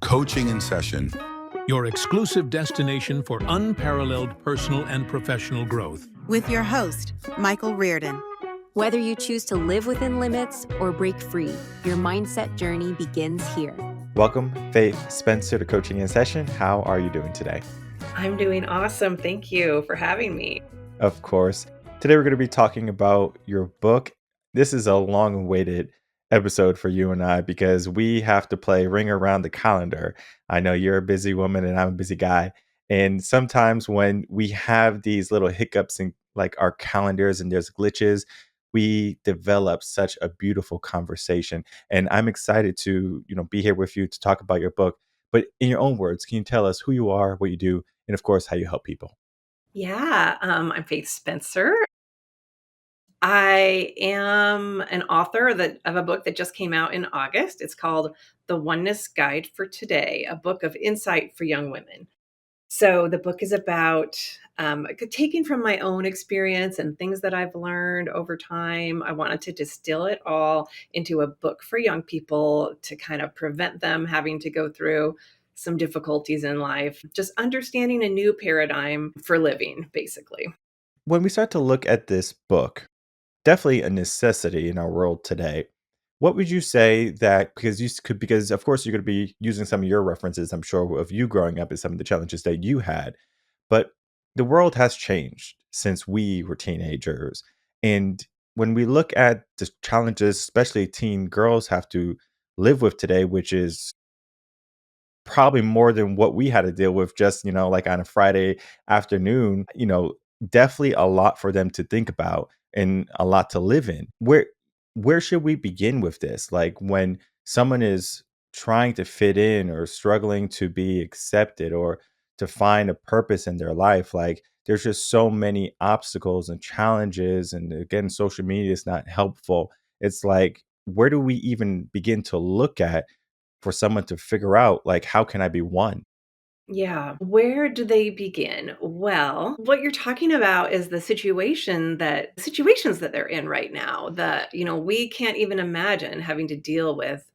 Coaching in Session. Your exclusive destination for unparalleled personal and professional growth. With your host, Michael Rearden. Whether you choose to live within limits or break free, your mindset journey begins here. Welcome, Faith Spencer, to Coaching in Session. How are you doing today? I'm doing awesome. Thank you for having me. Of course. Today we're going to be talking about your book. This is a long-awaited episode for you and I because we have to play Ring Around the Calendar. I know you're a busy woman and I'm a busy guy. And sometimes when we have these little hiccups in like our calendars and there's glitches, we develop such a beautiful conversation. And I'm excited to, be here with you to talk about your book. But in your own words, can you tell us who you are, what you do, and of course, how you help people? Yeah, I'm Faith Spencer. I am an author of a book that just came out in August. It's called The Oneness Guide for Today, a book of insight for young women. So the book is about taking from my own experience and things that I've learned over time. I wanted to distill it all into a book for young people to kind of prevent them having to go through some difficulties in life, just understanding a new paradigm for living, basically. When we start to look at this book, definitely a necessity in our world today. What would you say that because of course you're going to be using some of your references, I'm sure, of you growing up and some of the challenges that you had, but the world has changed since we were teenagers. And when we look at the challenges, especially teen girls have to live with today, which is probably more than what we had to deal with just, like on a Friday afternoon, definitely a lot for them to think about and a lot to live in. Where should we begin with this? Like when someone is trying to fit in or struggling to be accepted or to find a purpose in their life, like there's just so many obstacles and challenges. And again, social media is not helpful. It's like, where do we even begin to look at for someone to figure out, like, how can I be one? Yeah. Where do they begin? Well, what you're talking about is the situations that they're in right now that, we can't even imagine having to deal with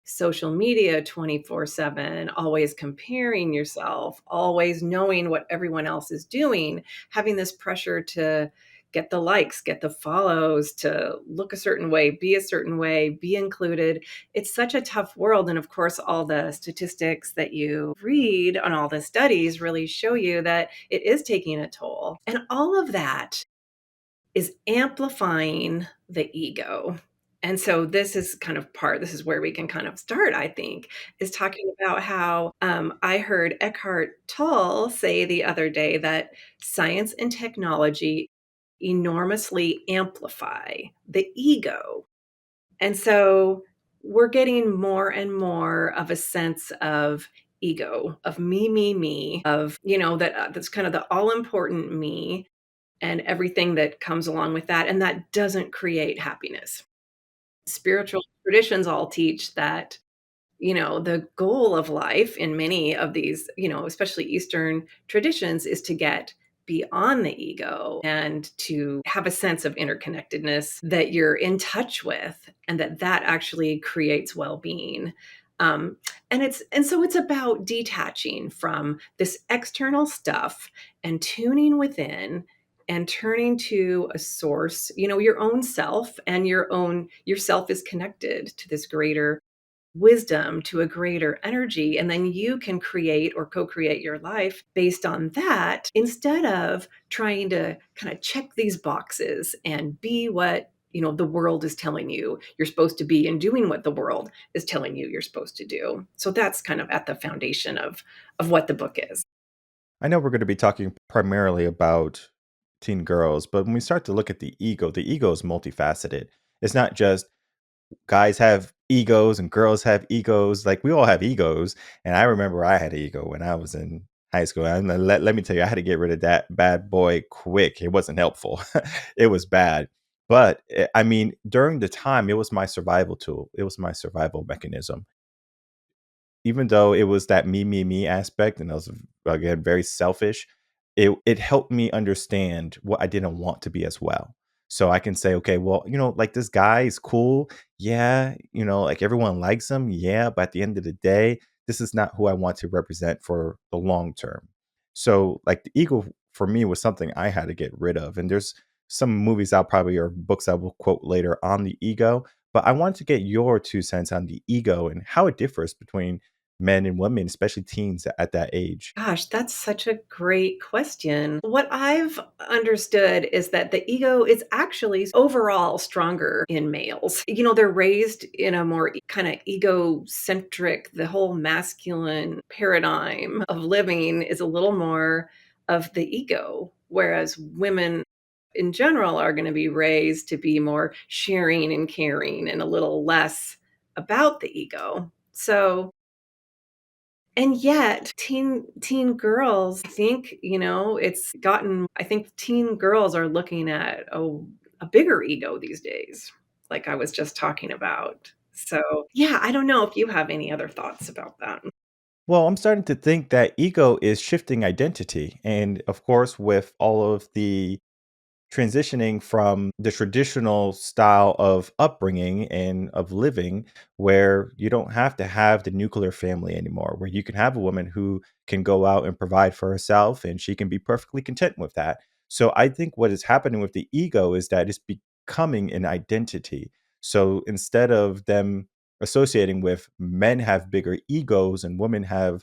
social media 24/7, always comparing yourself, always knowing what everyone else is doing, having this pressure to get the likes, get the follows, to look a certain way, be included. It's such a tough world. And of course, all the statistics that you read on all the studies really show you that it is taking a toll. And all of that is amplifying the ego. And so this is where we can kind of start, I think, is talking about how I heard Eckhart Tolle say the other day that science and technology enormously amplify the ego. And so we're getting more and more of a sense of ego, of me, of, that's kind of the all important me and everything that comes along with that, and that doesn't create happiness. Spiritual traditions all teach that, the goal of life in many of these, especially Eastern traditions, is to get beyond the ego and to have a sense of interconnectedness that you're in touch with, and that actually creates well-being. And so it's about detaching from this external stuff and tuning within and turning to a source, your own self, and yourself is connected to this greater wisdom, to a greater energy. And then you can create or co-create your life based on that, instead of trying to kind of check these boxes and be what, the world is telling you you're supposed to be, and doing what the world is telling you you're supposed to do. So that's kind of at the foundation of what the book is. I know we're going to be talking primarily about teen girls, but when we start to look at the ego is multifaceted. It's not just guys have egos and girls have egos. Like we all have egos. And I remember I had an ego when I was in high school. And let me tell you, I had to get rid of that bad boy quick. It wasn't helpful. It was bad. But I mean, during the time, it was my survival tool. It was my survival mechanism. Even though it was that me aspect, and I was again very selfish, it helped me understand what I didn't want to be as well. So I can say, okay, well, like this guy is cool. Yeah, like everyone likes him. Yeah, but at the end of the day, this is not who I want to represent for the long term. So like the ego for me was something I had to get rid of. And there's some movies I'll probably or books I will quote later on the ego. But I wanted to get your 2 cents on the ego and how it differs between men and women, especially teens at that age. Gosh, that's such a great question. What I've understood is that the ego is actually overall stronger in males. They're raised in a more kind of egocentric, the whole masculine paradigm of living is a little more of the ego, whereas women in general are going to be raised to be more sharing and caring and a little less about the ego. So, and yet teen girls, I think, it's gotten I think teen girls are looking at a bigger ego these days, like I was just talking about. So, yeah, I don't know if you have any other thoughts about that. Well, I'm starting to think that ego is shifting identity. And of course, with all of the transitioning from the traditional style of upbringing and of living where you don't have to have the nuclear family anymore, where you can have a woman who can go out and provide for herself and she can be perfectly content with that. So I think what is happening with the ego is that it's becoming an identity. So instead of them associating with men have bigger egos and women have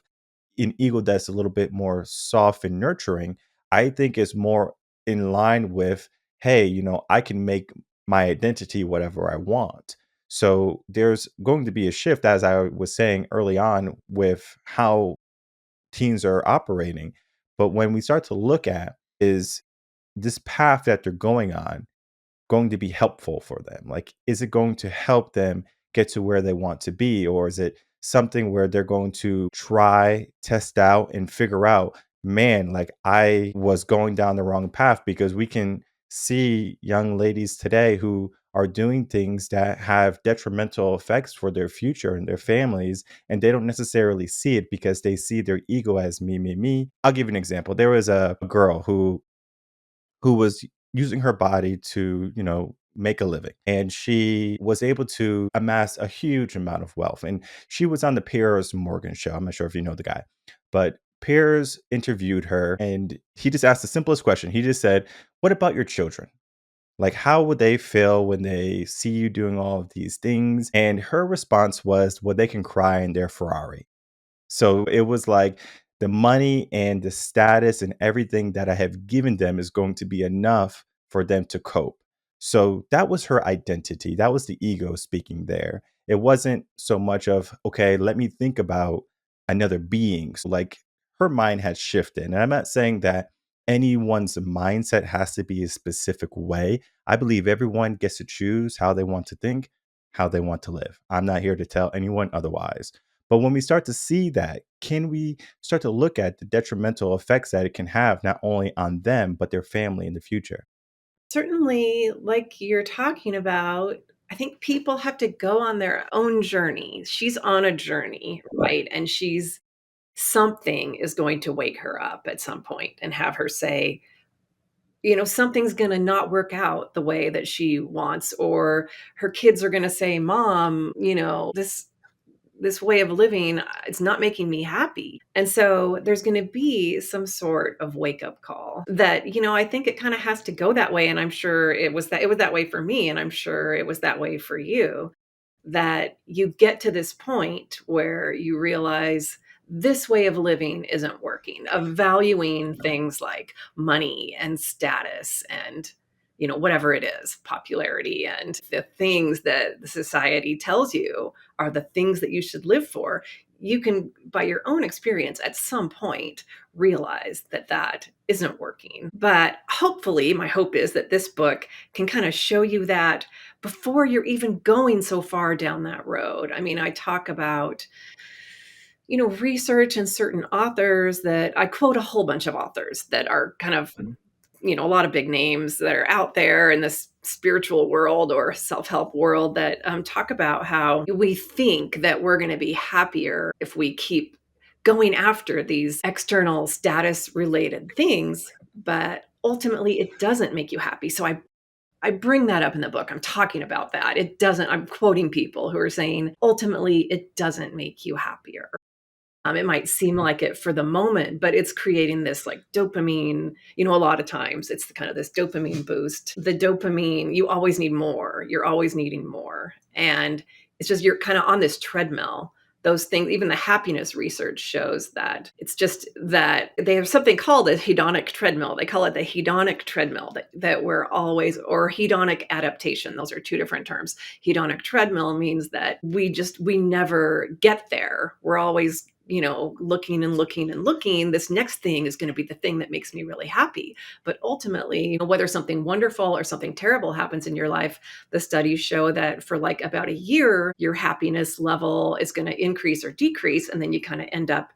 an ego that's a little bit more soft and nurturing, I think is more in line with, hey, I can make my identity whatever I want. So there's going to be a shift, as I was saying early on, with how teens are operating. But when we start to look at is this path that they're going on going to be helpful for them? Like, is it going to help them get to where they want to be? Or is it something where they're going to try, test out, and figure out, man, like I was going down the wrong path? Because we can see young ladies today who are doing things that have detrimental effects for their future and their families, and they don't necessarily see it because they see their ego as me, me, me. I'll give you an example. There was a girl who was using her body to, make a living. And she was able to amass a huge amount of wealth. And she was on the Piers Morgan show. I'm not sure if you know the guy, but Piers interviewed her and he just asked the simplest question. He just said, "What about your children? Like, how would they feel when they see you doing all of these things?" And her response was, "Well, they can cry in their Ferrari." So it was like the money and the status and everything that I have given them is going to be enough for them to cope. So that was her identity. That was the ego speaking there. It wasn't so much of, okay, let me think about another being. So like her mind had shifted. And I'm not saying that anyone's mindset has to be a specific way. I believe everyone gets to choose how they want to think, how they want to live. I'm not here to tell anyone otherwise. But when we start to see that, can we start to look at the detrimental effects that it can have not only on them, but their family in the future? Certainly, like you're talking about, I think people have to go on their own journey. She's on a journey, right? And something is going to wake her up at some point and have her say, something's going to not work out the way that she wants, or her kids are going to say, "Mom, this way of living, it's not making me happy." And so there's going to be some sort of wake up call that, I think it kind of has to go that way. And I'm sure it was that way for me. And I'm sure it was that way for you, that you get to this point where you realize this way of living isn't working, of valuing things like money and status and whatever it is, popularity, and the things that the society tells you are the things that you should live for. You can, by your own experience, at some point realize that that isn't working. But hopefully, my hope is that this book can kind of show you that before you're even going so far down that road. I mean, I talk about, research and certain authors that I quote a whole bunch of authors that are kind of, a lot of big names that are out there in this spiritual world or self-help world that talk about how we think that we're going to be happier if we keep going after these external status related things, but ultimately it doesn't make you happy. So I bring that up in the book. I'm talking about that. I'm quoting people who are saying, ultimately, it doesn't make you happier. It might seem like it for the moment, but it's creating this like dopamine, a lot of times it's kind of this dopamine boost. The dopamine, you always need more. You're always needing more. And it's just you're kind of on this treadmill. Those things, even the happiness research shows that it's just that they have something called a hedonic treadmill. They call it the hedonic treadmill that we're always, or hedonic adaptation. Those are two different terms. Hedonic treadmill means that we never get there. We're always looking and looking and looking. This next thing is going to be the thing that makes me really happy. But ultimately, whether something wonderful or something terrible happens in your life, the studies show that for like about a year, your happiness level is going to increase or decrease. And then you kind of end up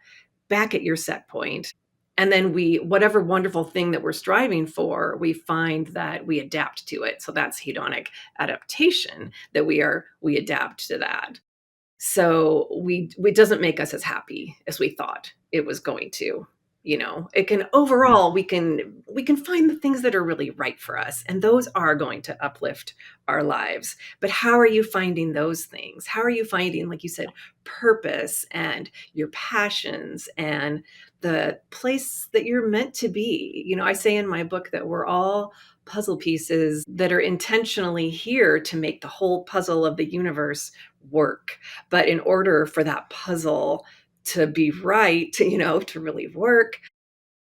back at your set point. And then whatever wonderful thing that we're striving for, we find that we adapt to it. So that's hedonic adaptation, that we adapt to that. So it doesn't make us as happy as we thought it was going to. It can overall we can find the things that are really right for us, and those are going to uplift our lives. But how are you finding those things? How are you finding, like you said, purpose and your passions and the place that you're meant to be? I say in my book that we're all puzzle pieces that are intentionally here to make the whole puzzle of the universe work. But in order for that puzzle to be right, to really work,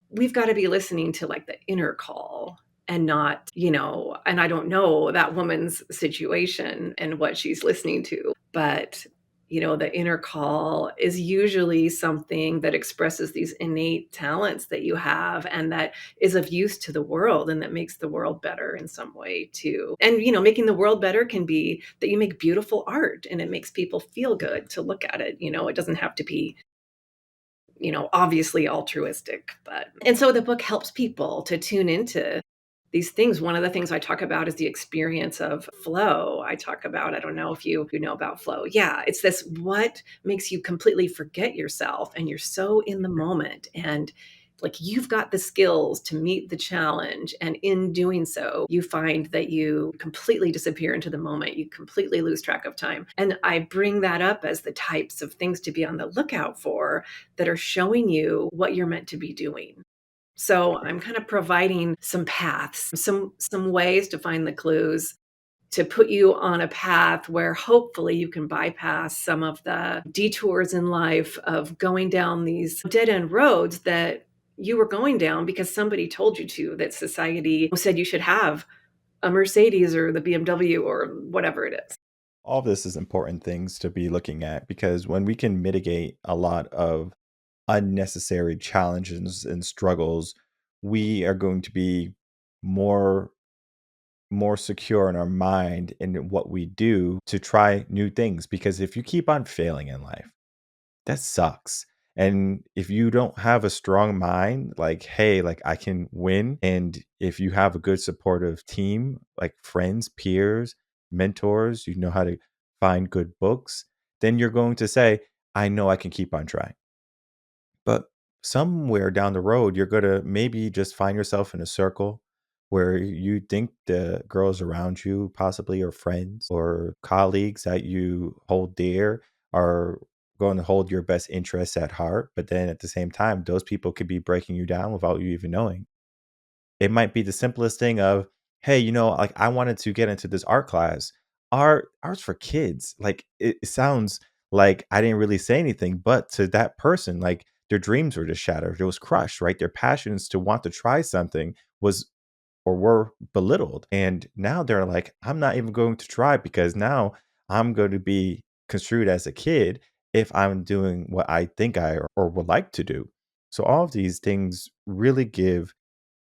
we've got to be listening to like the inner call and not, and I don't know that woman's situation and what she's listening to, but the inner call is usually something that expresses these innate talents that you have and that is of use to the world and that makes the world better in some way too. And, making the world better can be that you make beautiful art and it makes people feel good to look at it. It doesn't have to be obviously altruistic, and so the book helps people to tune into these things. One of the things I talk about is the experience of flow. I talk about, I don't know if you know about flow. Yeah, it's this what makes you completely forget yourself and you're so in the moment and like you've got the skills to meet the challenge. And in doing so, you find that you completely disappear into the moment. You completely lose track of time. And I bring that up as the types of things to be on the lookout for that are showing you what you're meant to be doing. So I'm kind of providing some paths, some ways to find the clues to put you on a path where hopefully you can bypass some of the detours in life of going down these dead end roads that you were going down because somebody told you to, that society said you should have a Mercedes or the BMW or whatever it is. All of this is important things to be looking at because when we can mitigate a lot of unnecessary challenges and struggles, we are going to be more secure in our mind in what we do to try new things. Because if you keep on failing in life, that sucks. And if you don't have a strong mind, like, hey, like I can win. And if you have a good supportive team, like friends, peers, mentors, you know how to find good books, then you're going to say, I know I can keep on trying. But somewhere down the road, you're going to maybe just find yourself in a circle where you think the girls around you, possibly your friends or colleagues that you hold dear, are going to hold your best interests at heart. But then at the same time, those people could be breaking you down without you even knowing. It might be the simplest thing of, hey, like I wanted to get into this art class. Art's for kids. Like it sounds like I didn't really say anything, but to that person, like their dreams were just shattered. It was crushed, right? Their passions to want to try something was or were belittled. And now they're like, I'm not even going to try because now I'm going to be construed as a kid if I'm doing what I think or would like to do. So all of these things really give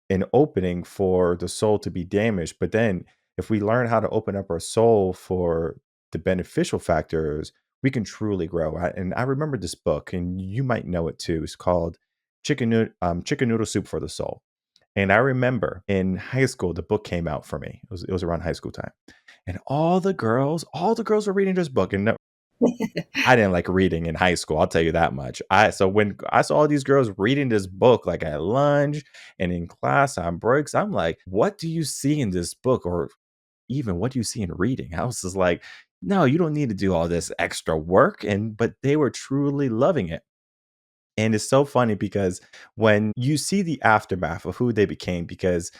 an opening for the soul to be damaged. But then if we learn how to open up our soul for the beneficial factors, we can truly grow. And I remember this book, and you might know it too. It's called Chicken Noodle Soup for the Soul. And I remember in high school, the book came out for me. It was around high school time. And all the girls were reading this book. And I didn't like reading in high school. I'll tell you that much. So when I saw all these girls reading this book, like at lunch and in class on breaks, I'm like, what do you see in this book? Or even what do you see in reading? I was just like, no, you don't need to do all this extra work. But they were truly loving it. And it's so funny because when you see the aftermath of who they became, because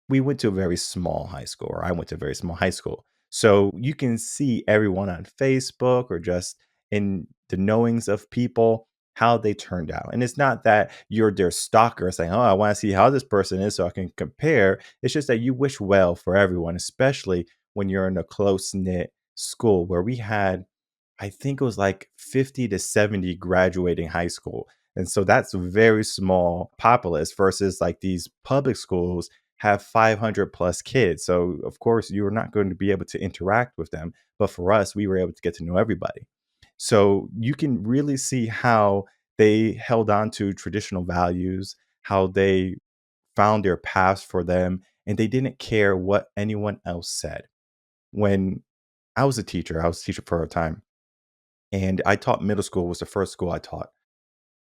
we went to a very small high school, or I went to a very small high school. So you can see everyone on Facebook or just in the knowings of people how they turned out. And it's not that you're their stalker saying, oh, I want to see how this person is so I can compare. It's just that you wish well for everyone, especially when you're in a close knit school where we had, I think it was like 50 to 70 graduating high school. And so that's very small populace versus like these public schools have 500 plus kids. So, of course, you're not going to be able to interact with them. But for us, we were able to get to know everybody. So, you can really see how they held on to traditional values, how they found their paths for them, and they didn't care what anyone else said. When I was a teacher for a time, and I taught middle school, was the first school I taught.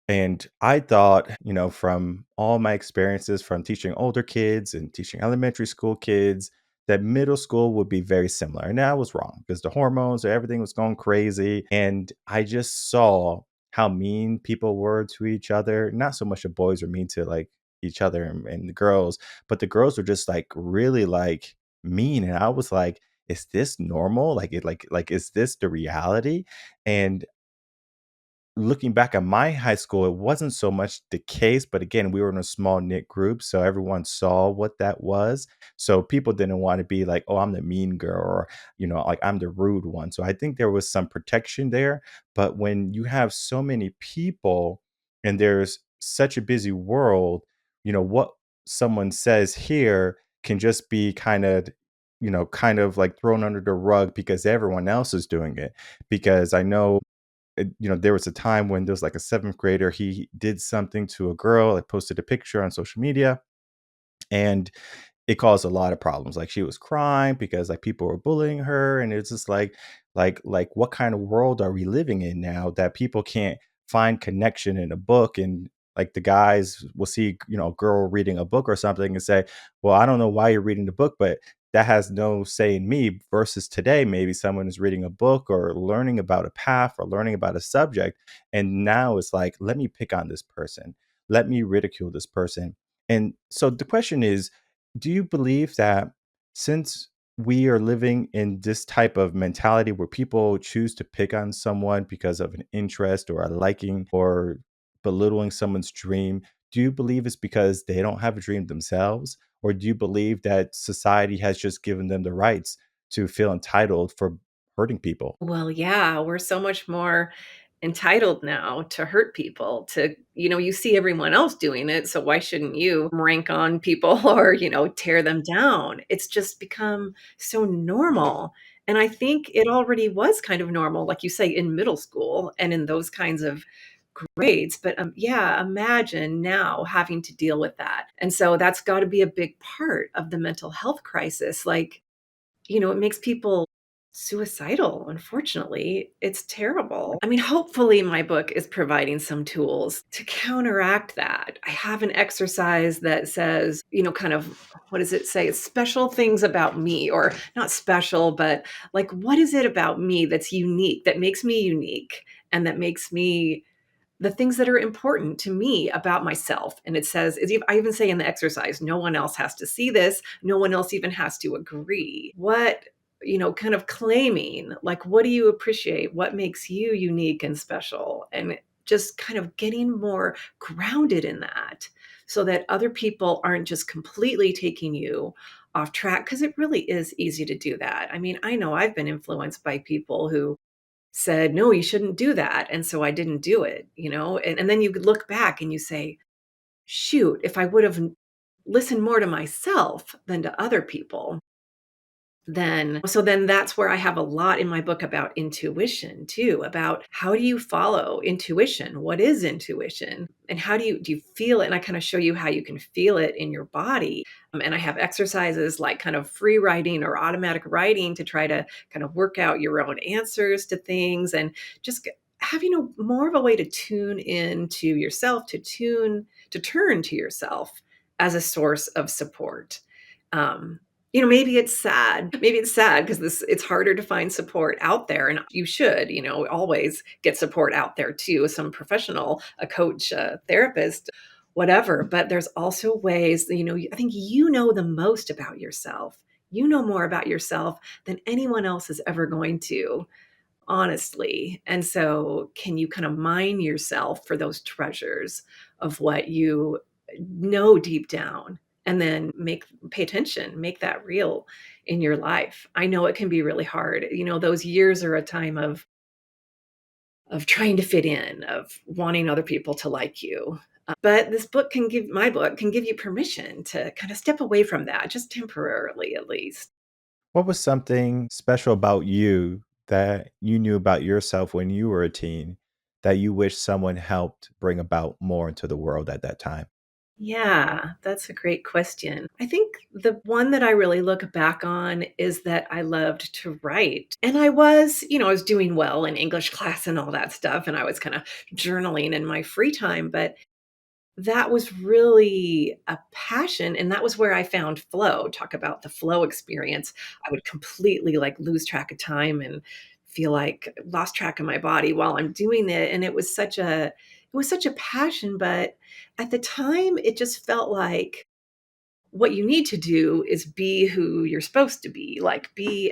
And I thought, from all my experiences from teaching older kids and teaching elementary school kids, that middle school would be very similar. And I was wrong because the hormones, everything was going crazy. And I just saw how mean people were to each other. Not so much the boys were mean to like each other and the girls, but the girls were just like really like mean. And I was like, is this normal? Is this the reality? And looking back at my high school, it wasn't so much the case, but again, we were in a small knit group, so everyone saw what that was. So people didn't want to be like, "Oh, I'm the mean girl," or like I'm the rude one. So I think there was some protection there. But when you have so many people and there's such a busy world, what someone says here can just be kind of like thrown under the rug because everyone else is doing it. Because I know there was a time when there was like a seventh grader. He did something to a girl, like posted a picture on social media, and it caused a lot of problems. Like she was crying because like people were bullying her, and it's just like what kind of world are we living in now that people can't find connection in a book? And like the guys will see a girl reading a book or something and say, well, I don't know why you're reading the book, but that has no say in me. Versus today, maybe someone is reading a book or learning about a path or learning about a subject, and now it's like, let me pick on this person, let me ridicule this person. And so the question is, do you believe that since we are living in this type of mentality where people choose to pick on someone because of an interest or a liking or belittling someone's dream, do you believe it's because they don't have a dream themselves? Or do you believe that society has just given them the rights to feel entitled for hurting people? Well, yeah, we're so much more entitled now to hurt people, you see everyone else doing it, so why shouldn't you rank on people or, tear them down? It's just become so normal. And I think it already was kind of normal, like you say, in middle school and in those kinds of grades. But yeah, imagine now having to deal with that. And so that's got to be a big part of the mental health crisis. Like, it makes people suicidal, unfortunately. It's terrible. I mean, hopefully my book is providing some tools to counteract that. I have an exercise that says, kind of, what does it say? It's special things about me, or not special, but like, what is it about me that's unique, that makes me unique, and that makes me the things that are important to me about myself. And it says, I even say in the exercise, no one else has to see this. No one else even has to agree. What, kind of claiming, like, what do you appreciate? What makes you unique and special? And just kind of getting more grounded in that so that other people aren't just completely taking you off track. Because it really is easy to do that. I mean, I know I've been influenced by people who said, "No, you shouldn't do that." And so I didn't do it, and then you could look back and you say, shoot, if I would have listened more to myself than to other people, then that's where I have a lot in my book about intuition too, about how do you follow intuition? What is intuition? And how do you feel it? And I kind of show you how you can feel it in your body. And I have exercises like kind of free writing or automatic writing to try to kind of work out your own answers to things, and just have more of a way to tune in to yourself, to turn to yourself as a source of support. Maybe it's sad. Maybe it's sad because this it's harder to find support out there, and you should, always get support out there too, some professional, a coach, a therapist, whatever, but there's also ways that, I think you know the most about yourself. You know more about yourself than anyone else is ever going to, honestly. And so, can you kind of mine yourself for those treasures of what you know deep down and then pay attention, make that real in your life? I know it can be really hard. Those years are a time of trying to fit in, of wanting other people to like you. But my book can give you permission to kind of step away from that, just temporarily at least. What was something special about you that you knew about yourself when you were a teen that you wish someone helped bring about more into the world at that time? Yeah, that's a great question. I think the one that I really look back on is that I loved to write. And I was doing well in English class and all that stuff. And I was kind of journaling in my free time. But that was really a passion, and that was where I found flow. Talk about the flow experience. I would completely, like, lose track of time and feel like lost track of my body while I'm doing it, and it was such a passion, but at the time, it just felt like what you need to do is be who you're supposed to be, like,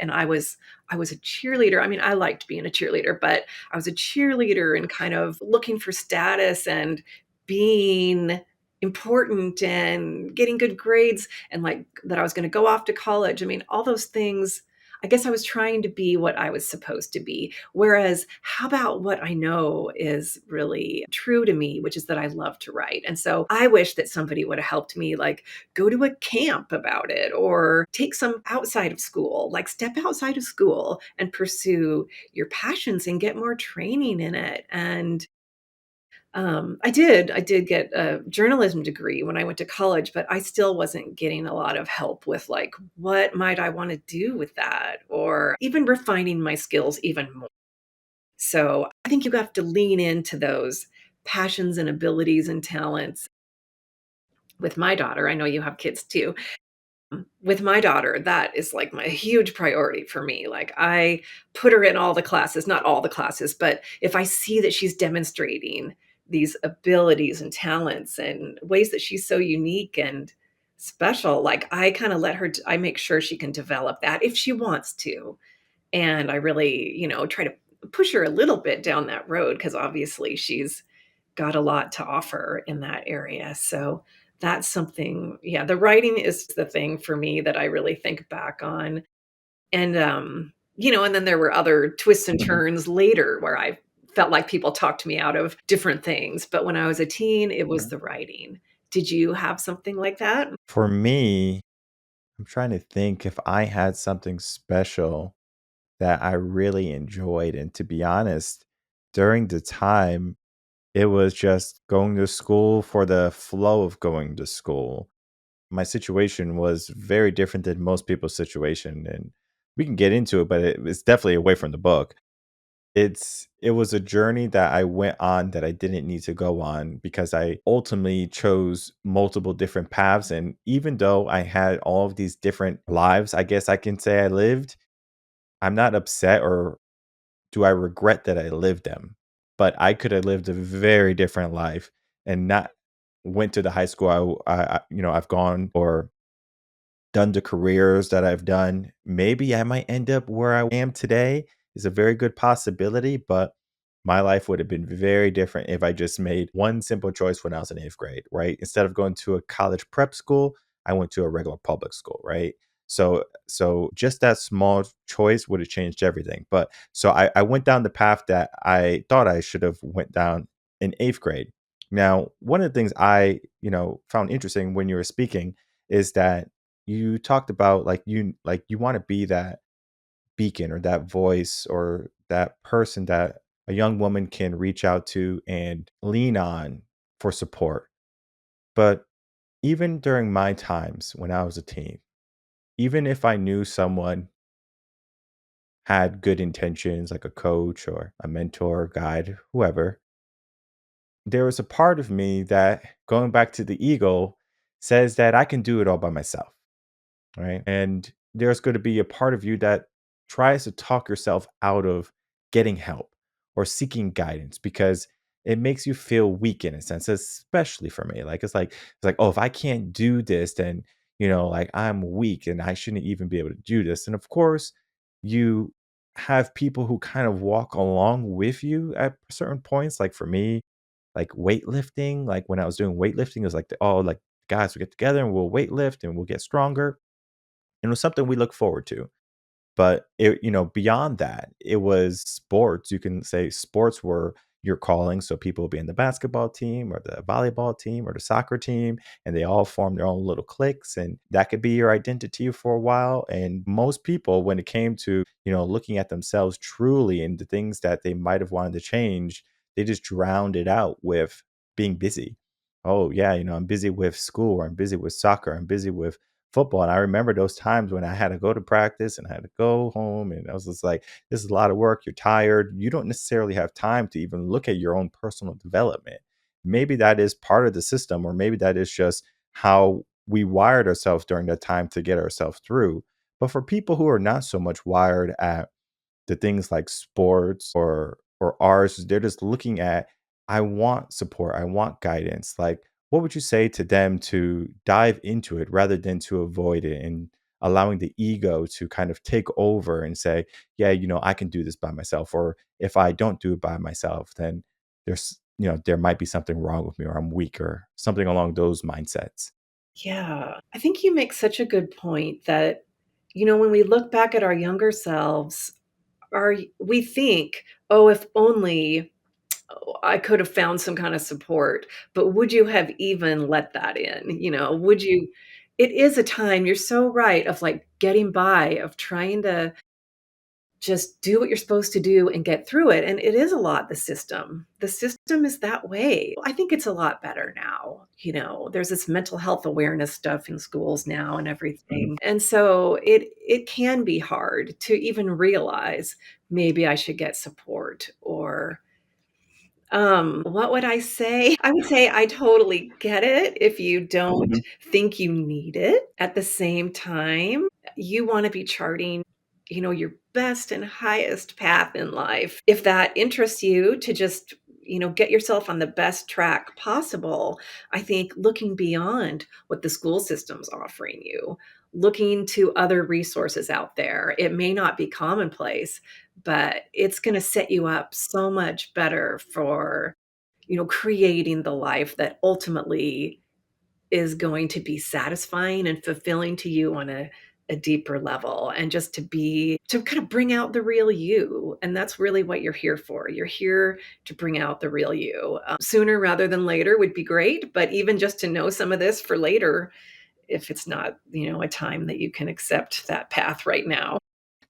I was a cheerleader. I mean, I liked being a cheerleader, but I was a cheerleader and kind of looking for status and being important and getting good grades and, like, that I was gonna go off to college. I mean, all those things, I guess I was trying to be what I was supposed to be. Whereas, how about what I know is really true to me, which is that I love to write. And so I wish that somebody would have helped me, like, go to a camp about it or take some outside of school, like, step outside of school and pursue your passions and get more training in it. And I did get a journalism degree when I went to college, but I still wasn't getting a lot of help with, like, what might I wanna do with that, or even refining my skills even more. So, I think you have to lean into those passions and abilities and talents. With my daughter, I know you have kids too. With my daughter, that is, like, my huge priority for me. Like, I put her in all the classes, not all the classes, but if I see that she's demonstrating these abilities and talents and ways that she's so unique and special, like, I kinda let her I make sure she can develop that if she wants to. And I really, try to push her a little bit down that road because obviously she's got a lot to offer in that area. So that's something, yeah, the writing is the thing for me that I really think back on. And and then there were other twists and turns later where I felt like people talked me out of different things. But when I was a teen, it was Mhm. the writing. Did you have something like that? For me, I'm trying to think if I had something special that I really enjoyed. And to be honest, during the time, it was just going to school for the flow of going to school. My situation was very different than most people's situation. And we can get into it, but it's definitely away from the book. It was a journey that I went on that I didn't need to go on because I ultimately chose multiple different paths, and even though I had all of these different lives, I guess I can say I lived, I'm not upset or do I regret that I lived them, but I could have lived a very different life and not went to the high school I've gone or done the careers that I've done. Maybe I might end up where I am today is a very good possibility, but my life would have been very different if I just made one simple choice when I was in 8th grade, right? Instead of going to a college prep school, I went to a regular public school, right? So just that small choice would have changed everything. But so I went down the path that I thought I should have went down in 8th grade. Now, one of the things I found interesting when you were speaking is that you talked about like you want to be that beacon or that voice or that person that a young woman can reach out to and lean on for support. But even during my times when I was a teen, even if I knew someone had good intentions, like a coach or a mentor, guide, whoever, there was a part of me that, going back to the ego, says that I can do it all by myself. right? And there's going to be a part of you that tries to talk yourself out of getting help or seeking guidance because it makes you feel weak in a sense, especially for me. Like it's like, oh, if I can't do this, then like I'm weak and I shouldn't even be able to do this. And of course, you have people who kind of walk along with you at certain points. Like for me, like weightlifting, like when I was doing weightlifting, it was like oh, like guys, we get together and we'll weightlift and we'll get stronger. And it was something we look forward to. But beyond that, it was sports. You can say sports were your calling. So people would be in the basketball team or the volleyball team or the soccer team, and they all form their own little cliques. And that could be your identity for a while. And most people, when it came to, looking at themselves truly and the things that they might have wanted to change, they just drowned it out with being busy. Oh, yeah, I'm busy with school, or I'm busy with soccer, I'm busy with football. And I remember those times when I had to go to practice and I had to go home. And I was just like, this is a lot of work. You're tired. You don't necessarily have time to even look at your own personal development. Maybe that is part of the system, or maybe that is just how we wired ourselves during that time to get ourselves through. But for people who are not so much wired at the things like sports or ours, they're just looking at, I want support, I want guidance. Like, what would you say to them to dive into it rather than to avoid it and allowing the ego to kind of take over and say, yeah, I can do this by myself. Or if I don't do it by myself, then there might be something wrong with me, or I'm weak, or something along those mindsets. Yeah. I think you make such a good point that, when we look back at our younger selves, we think, "Oh, if only I could have found some kind of support," but would you have even let that in? Would you it is a time, you're so right, of, like, getting by, of trying to just do what you're supposed to do and get through it, and it is a lot the system. The system is that way. I think it's a lot better now, there's this mental health awareness stuff in schools now and Mhm. everything, and so it can be hard to even realize, maybe I should get support, or what would I say? I would say I totally get it if you don't Mhm. think you need it. At the same time, you wanna be charting, your best and highest path in life. If that interests you to just, get yourself on the best track possible, I think looking beyond what the school system's offering you, looking to other resources out there, it may not be commonplace, but it's gonna set you up so much better for, creating the life that ultimately is going to be satisfying and fulfilling to you on a deeper level, and just to kind of bring out the real you, and that's really what you're here for. You're here to bring out the real you. Sooner rather than later would be great, but even just to know some of this for later, if it's not, a time that you can accept that path right now.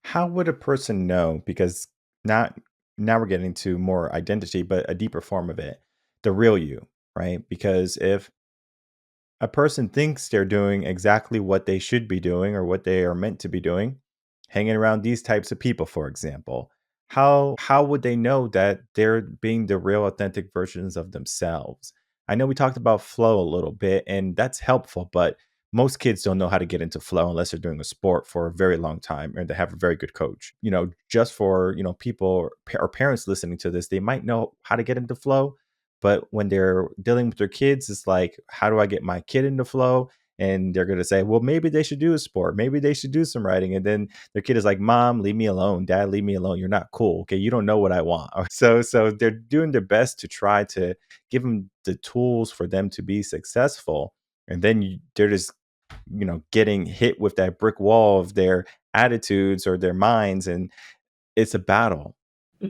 How would a person know? Because not now we're getting to more identity, but a deeper form of it, the real you, right? Because if a person thinks they're doing exactly what they should be doing or what they are meant to be doing, hanging around these types of people, for example, how would they know that they're being the real authentic versions of themselves? I know we talked about flow a little bit, and that's helpful, but most kids don't know how to get into flow unless they're doing a sport for a very long time and they have a very good coach. Just for, people or parents listening to this, they might know how to get into flow, but when they're dealing with their kids, it's like, how do I get my kid into flow? And they're going to say, well, maybe they should do a sport. Maybe they should do some writing. And then their kid is like, Mom, leave me alone. Dad, leave me alone. You're not cool. Okay. You don't know what I want. So they're doing their best to try to give them the tools for them to be successful. And then they're just, getting hit with that brick wall of their attitudes or their minds. And it's a battle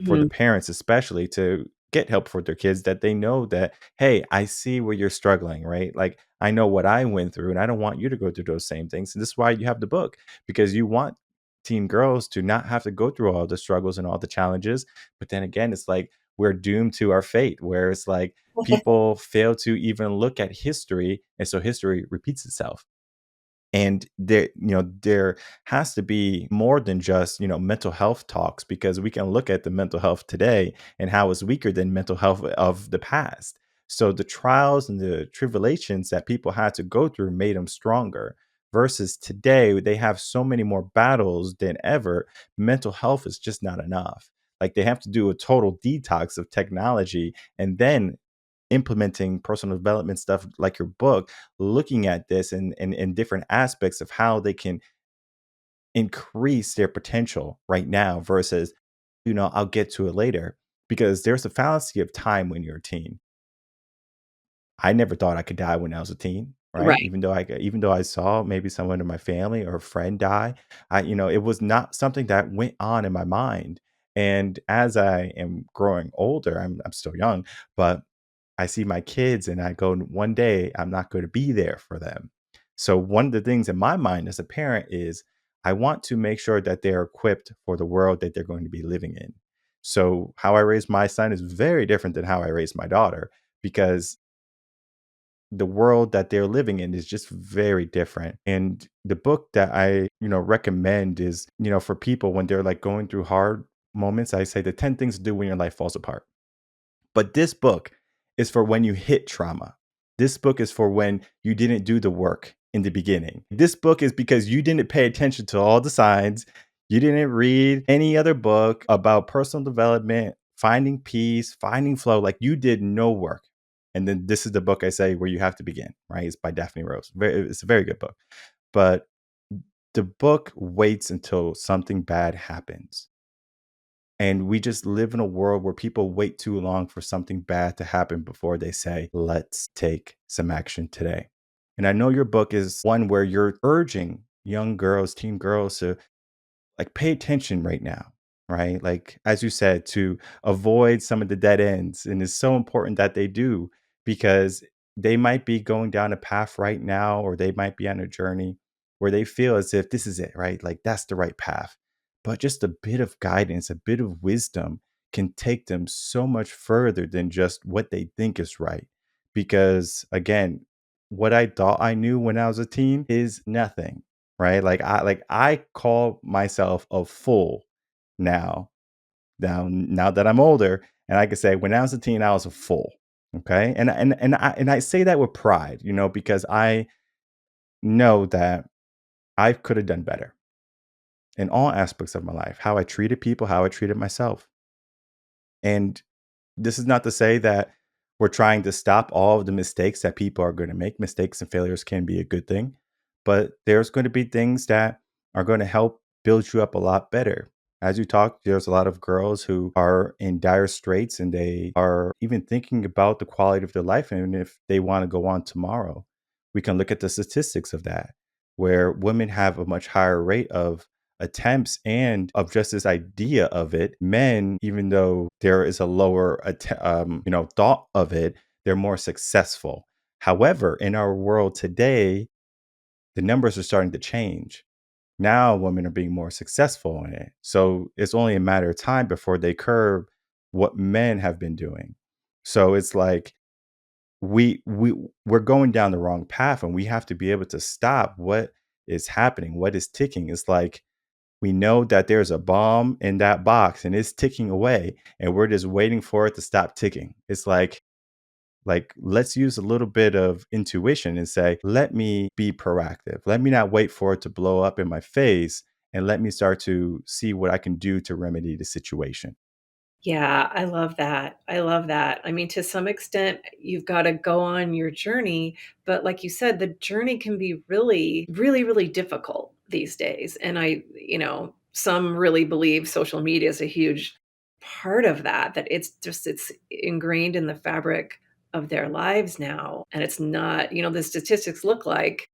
for the Mhm. parents especially to get help for their kids, that they know that, hey, I see where you're struggling, right? Like, I know what I went through and I don't want you to go through those same things. And this is why you have the book, because you want teen girls to not have to go through all the struggles and all the challenges. But then again, it's like we're doomed to our fate, where it's like people fail to even look at history, and so history repeats itself. And there has to be more than just mental health talks, because we can look at the mental health today and how it's weaker than mental health of the past. So the trials and the tribulations that people had to go through made them stronger, versus today, they have so many more battles than ever. Mental health is just not enough. Like they have to do a total detox of technology and then implementing personal development stuff like your book, looking at this and different aspects of how they can increase their potential right now versus, I'll get to it later. Because there's a fallacy of time when you're a teen. I never thought I could die when I was a teen, right? Right. Even though I saw maybe someone in my family or a friend die, it was not something that went on in my mind. And as I am growing older, I'm still young, but I see my kids and I go, one day I'm not going to be there for them. So one of the things in my mind as a parent is I want to make sure that they're equipped for the world that they're going to be living in. So how I raised my son is very different than how I raised my daughter because the world that they're living in is just very different. And the book that I, recommend is, for people when they're like going through hard moments, I say the 10 things to do when your life falls apart. But this book is for when you hit trauma. This book is for when you didn't do the work in the beginning. This book is because you didn't pay attention to all the signs. You didn't read any other book about personal development, finding peace, finding flow. Like you did no work. And then this is the book I say where you have to begin, right? It's by Daphne Rose. It's a very good book. But the book waits until something bad happens. And we just live in a world where people wait too long for something bad to happen before they say, let's take some action today. And I know your book is one where you're urging young girls, teen girls to like pay attention right now, right? Like, as you said, to avoid some of the dead ends. And it's so important that they do because they might be going down a path right now, or they might be on a journey where they feel as if this is it, right? Like, that's the right path. But just a bit of guidance, a bit of wisdom can take them so much further than just what they think is right. Because again, what I thought I knew when I was a teen is nothing, right? Like I call myself a fool now. Now that I'm older, and I can say when I was a teen, I was a fool. Okay. And I say that with pride, because I know that I could have done better in all aspects of my life, how I treated people, how I treated myself. And this is not to say that we're trying to stop all of the mistakes that people are going to make. Mistakes and failures can be a good thing, but there's going to be things that are going to help build you up a lot better. As you talk, there's a lot of girls who are in dire straits and they are even thinking about the quality of their life and if they want to go on tomorrow. We can look at the statistics of that, where women have a much higher rate of attempts and of just this idea of it. Men, even though there is a lower thought of it, they're more successful. However, in our world today, the numbers are starting to change. Now women are being more successful in it, so it's only a matter of time before they curb what men have been doing. So it's like we're going down the wrong path, and we have to be able to stop what is happening, what is ticking. It's like we know that there's a bomb in that box and it's ticking away and we're just waiting for it to stop ticking. It's like let's use a little bit of intuition and say, let me be proactive. Let me not wait for it to blow up in my face and let me start to see what I can do to remedy the situation. Yeah, I love that. I love that. I mean, to some extent, you've got to go on your journey, but like you said, the journey can be really, really, really difficult these days. And some really believe social media is a huge part of that, that it's ingrained in the fabric of their lives now. And it's not, the statistics look like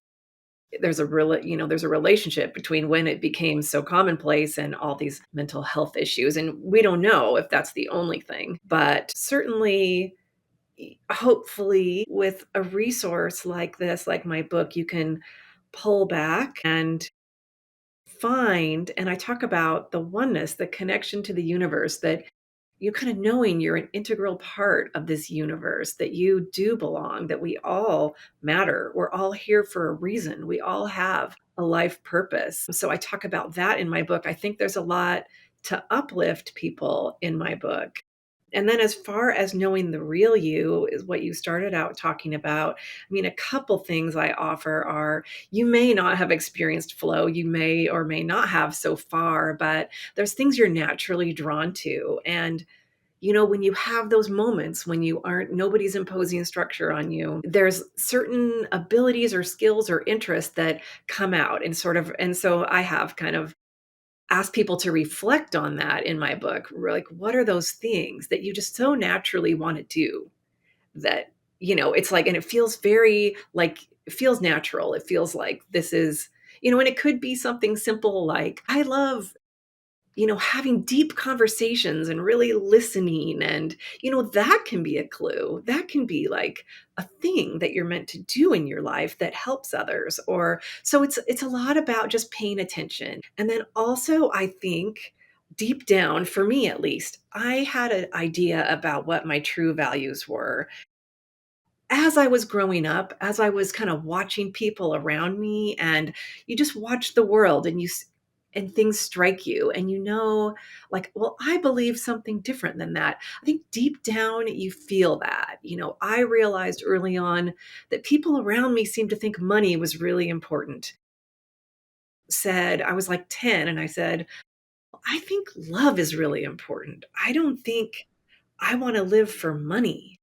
there's a relationship between when it became so commonplace and all these mental health issues, and we don't know if that's the only thing, but certainly, hopefully, with a resource like this, like my book, you can pull back and I talk about the oneness, the connection to the universe, that you kind of knowing you're an integral part of this universe, that you do belong, that we all matter. We're all here for a reason. We all have a life purpose. So I talk about that in my book. I think there's a lot to uplift people in my book. And then as far as knowing the real you is what you started out talking about. I mean, a couple things I offer are you may not have experienced flow, you may or may not have so far, but there's things you're naturally drawn to. And when you have those moments when you aren't nobody's imposing structure on you, there's certain abilities or skills or interests that come out and so I have kind of asked people to reflect on that in my book. Like, what are those things that you just so naturally want to do that, it's like, and it feels very like, it feels natural. It feels like this is, and it could be something simple like, I love having deep conversations and really listening. And, that can be a clue. That can be like a thing that you're meant to do in your life that helps others. Or so it's a lot about just paying attention. And then also, I think deep down, for me at least, I had an idea about what my true values were as I was growing up, as I was kind of watching people around me, and you just watch the world and and things strike you and like, well, I believe something different than that. I think deep down you feel that. I realized early on that people around me seemed to think money was really important. Said I was like 10 and I said, I think love is really important. I don't think I want to live for money.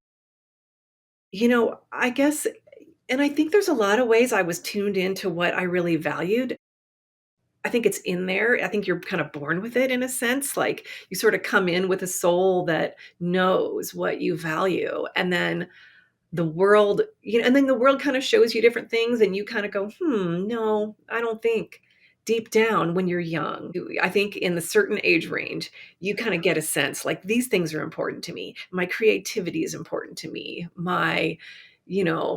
I guess, and I think there's a lot of ways I was tuned into what I really valued. I think it's in there. I think you're kind of born with it in a sense. Like you sort of come in with a soul that knows what you value. And then and then the world kind of shows you different things and you kind of go, no, I don't think deep down when you're young. I think in the certain age range, you kind of get a sense like these things are important to me. My creativity is important to me. My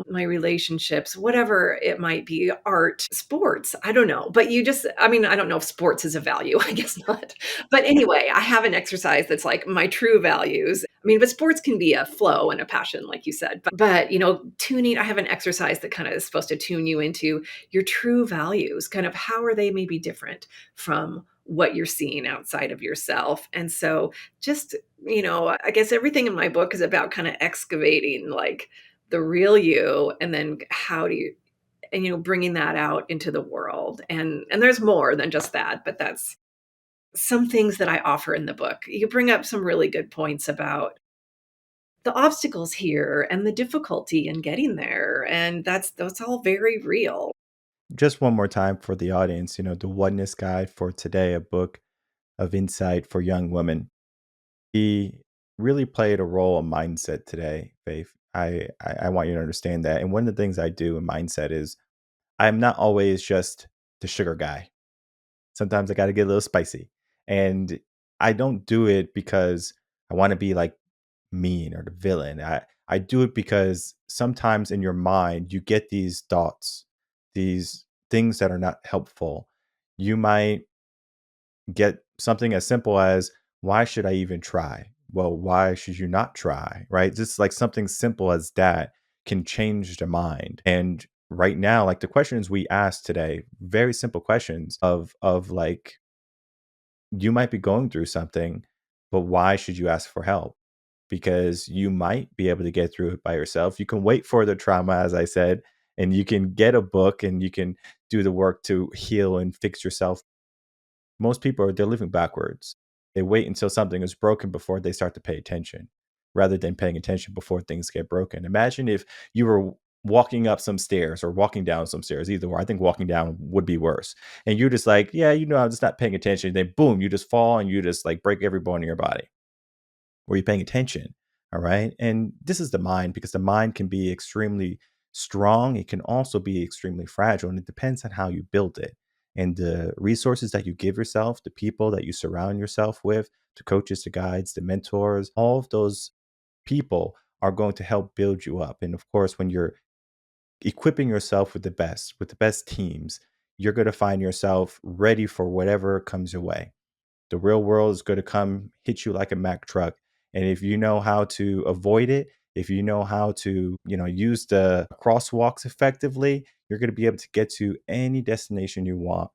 relationships, whatever it might be, art, sports, I don't know. But I mean, I don't know if sports is a value, I guess not. But anyway, I have an exercise that's like my true values. I mean, but sports can be a flow and a passion, like you said. But tuning, I have an exercise that kind of is supposed to tune you into your true values, kind of how are they maybe different from what you're seeing outside of yourself. And so just, I guess everything in my book is about kind of excavating like the real you and then how do you and bringing that out into the world. And there's more than just that, but that's some things that I offer in the book. You bring up some really good points about the obstacles here and the difficulty in getting there, and that's all very real. Just one more time for the audience, the Oneness Guide for Today, a book of insight for young women. He really played a role in mindset today, Faith. I want you to understand that. And one of the things I do in mindset is I'm not always just the sugar guy. Sometimes I got to get a little spicy. And I don't do it because I want to be like mean or the villain. I do it because sometimes in your mind, you get these thoughts, these things that are not helpful. You might get something as simple as, why should I even try? Well, why should you not try? Right? Just like something simple as that can change the mind. And right now, like the questions we asked today, very simple questions of like, you might be going through something, but why should you ask for help? Because you might be able to get through it by yourself. You can wait for the trauma, as I said, and you can get a book and you can do the work to heal and fix yourself. Most people they're living backwards. They wait until something is broken before they start to pay attention, rather than paying attention before things get broken. Imagine if you were walking up some stairs or walking down some stairs, either or. I think walking down would be worse. And you're just like, yeah, I'm just not paying attention. Then boom, you just fall and you just like break every bone in your body. Were you paying attention? All right. And this is the mind, because the mind can be extremely strong. It can also be extremely fragile. And it depends on how you build it. And the resources that you give yourself, the people that you surround yourself with, the coaches, the guides, the mentors, all of those people are going to help build you up. And of course, when you're equipping yourself with the best teams, you're going to find yourself ready for whatever comes your way. The real world is going to come hit you like a Mack truck. And if you know how to avoid it, if you know how to, use the crosswalks effectively, you're going to be able to get to any destination you want.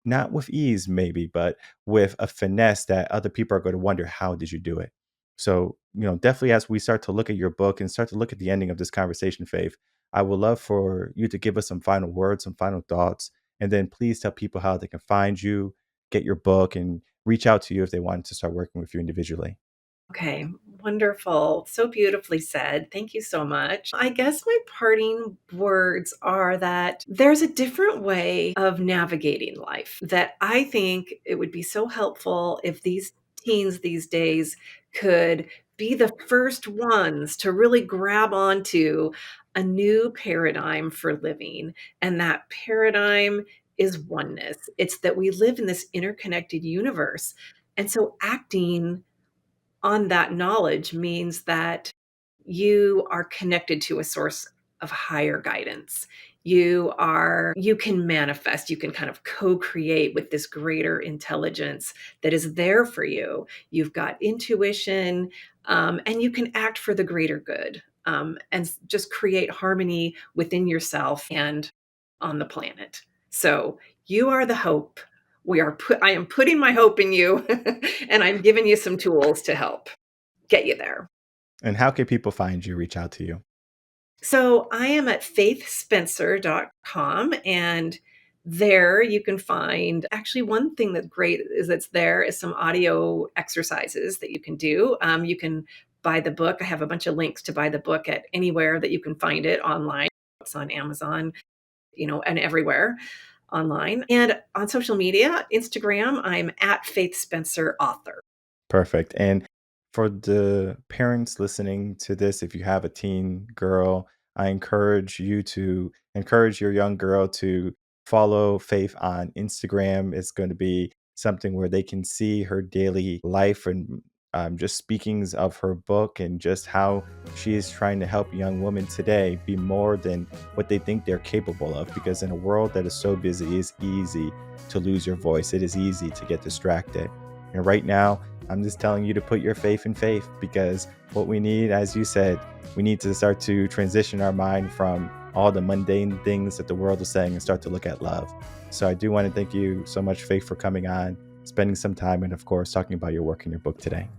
Not with ease, maybe, but with a finesse that other people are going to wonder, how did you do it? So, definitely as we start to look at your book and start to look at the ending of this conversation, Faith, I would love for you to give us some final words, some final thoughts, and then please tell people how they can find you, get your book, and reach out to you if they wanted to start working with you individually. Okay, wonderful. So beautifully said. Thank you so much. I guess my parting words are that there's a different way of navigating life that I think it would be so helpful if these teens these days could be the first ones to really grab onto a new paradigm for living. And that paradigm is oneness. It's that we live in this interconnected universe. And so acting on that knowledge means that you are connected to a source of higher guidance. You can manifest, you can kind of co-create with this greater intelligence that is there for you. You've got intuition, and you can act for the greater good, and just create harmony within yourself and on the planet. So you are the hope. I am putting my hope in you, and I'm giving you some tools to help get you there. And how can people find you, reach out to you? So I am at faithspencer.com, and there you can find actually one thing that's great is that's there is some audio exercises that you can do. You can buy the book. I have a bunch of links to buy the book at anywhere that you can find it online. It's on Amazon, and everywhere online. And on social media, Instagram, I'm at Faith Spencer Author. Perfect. And for the parents listening to this, if you have a teen girl, I encourage you to encourage your young girl to follow Faith on Instagram. It's going to be something where they can see her daily life and just speakings of her book and just how she is trying to help young women today be more than what they think they're capable of. Because in a world that is so busy, it's easy to lose your voice. It is easy to get distracted. And right now, I'm just telling you to put your faith in faith, because what we need, as you said, we need to start to transition our mind from all the mundane things that the world is saying and start to look at love. So I do want to thank you so much, Faith, for coming on, spending some time, and of course, talking about your work in your book today.